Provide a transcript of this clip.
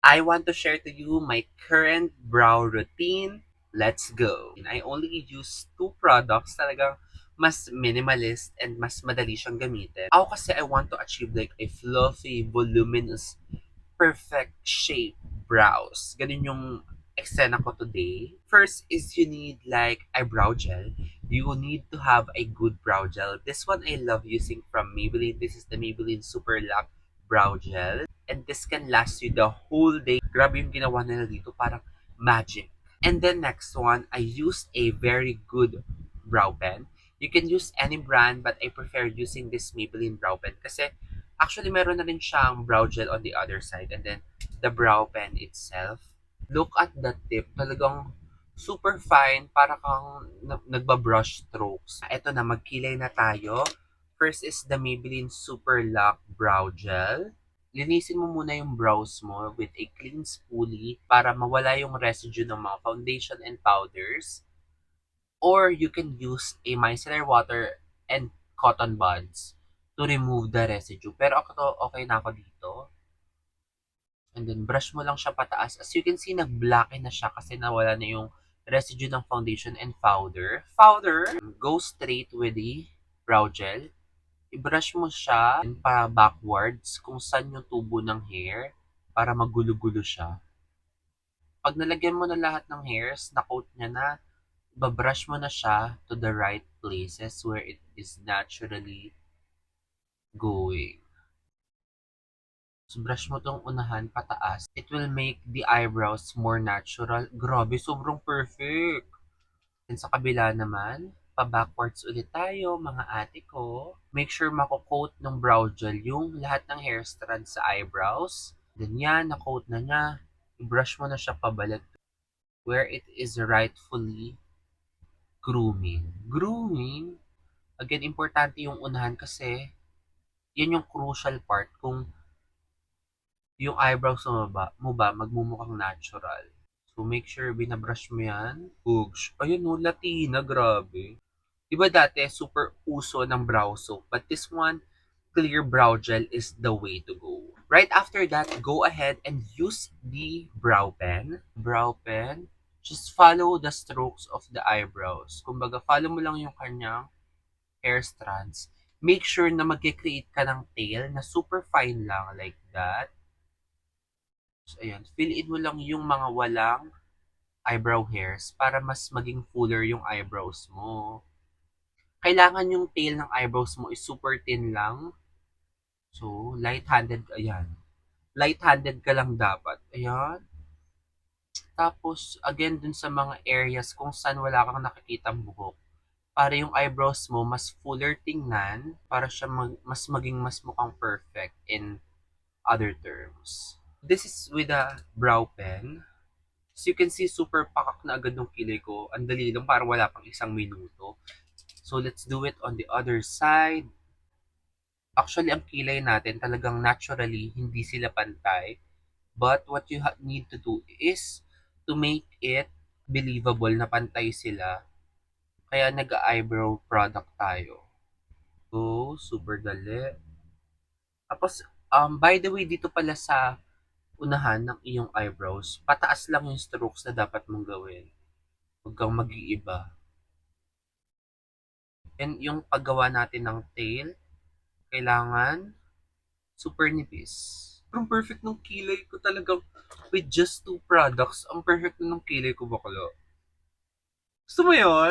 I want to share to you my current brow routine. Let's go. I only use two products talagang mas minimalist and mas madali siyang gamitin. Ako kasi I want to achieve like a fluffy, voluminous, perfect shape brows. Ganun yung eksena ko today. First is you need like eyebrow gel. You will need to have a good brow gel. This one I love using from Maybelline. This is the Maybelline Super Lock Brow Gel. And this can last you the whole day. Grabe yung ginawa nila dito. Parang magic. And then next one, I use a very good brow pen. You can use any brand but I prefer using this Maybelline brow pen kasi actually meron na rin siyang brow gel on the other side and then the brow pen itself. Look at the tip. Talagang super fine. Para kang nagbabrush strokes. Ito na, magkilay na tayo. First is the Maybelline Super Lock Brow Gel. Linisin mo muna yung brows mo with a clean spoolie para mawala yung residue ng mga foundation and powders. Or you can use a micellar water and cotton buds to remove the residue. Pero ako to, okay na ako dito. And then brush mo lang siya pataas. As you can see, nag-blacken na siya kasi nawala na yung residue ng foundation and powder. Go straight with the brow gel. I-brush mo siya pa backwards kung saan yung tubo ng hair para magulo-gulo siya. Pag nalagyan mo na lahat ng hairs, na-coat niya na, babrush mo na siya to the right places where it is naturally going. So, brush mo tong unahan pataas. It will make the eyebrows more natural. Grabe, sobrang perfect! And sa kabila naman, pa-backwards ulit tayo, mga ate ko. Make sure mako-coat ng brow gel yung lahat ng hair strands sa eyebrows. Then yan, na-coat na niya. I-brush mo na siya pabalik where it is rightfully grooming. Grooming? Again, importante yung unahan kasi yan yung crucial part kung yung eyebrows mo ba magmumukhang natural. So, make sure binabrush mo yan. Oogs. Ayun no, Latina, grabe. Diba dati, super uso ng brow soap. But this one, clear brow gel is the way to go. Right after that, go ahead and use the brow pen. Brow pen. Just follow the strokes of the eyebrows. Kumbaga, follow mo lang yung kanyang hair strands. Make sure na mag-create ka ng tail na super fine lang like that. So, ayan. Fill in mo lang yung mga walang eyebrow hairs para mas maging fuller yung eyebrows mo. Kailangan yung tail ng eyebrows mo is super thin lang. So, light-handed, ayan. Light-handed ka lang dapat. Ayan. Tapos, again, dun sa mga areas kung saan wala kang nakikitang buhok. Para yung eyebrows mo mas fuller tingnan, para siya mas maging mas mukhang perfect in other terms. This is with a brow pen. As you can see, super pakak na agad ng kilay ko. Ang dali lang, parang wala pang isang minuto. So, let's do it on the other side. Actually, ang kilay natin talagang naturally, hindi sila pantay. But what you need to do is to make it believable na pantay sila. Kaya nag-eyebrow product tayo. So, super dali. Tapos, by the way, dito pala sa unahan ng iyong eyebrows, pataas lang yung strokes na dapat mong gawin. Huwag kang mag-iiba. And yung paggawa natin ng tail, kailangan super nipis. Ang perfect ng kilay ko talagang with just two products. Ang perfect ng kilay ko bakla. Gusto mo yun?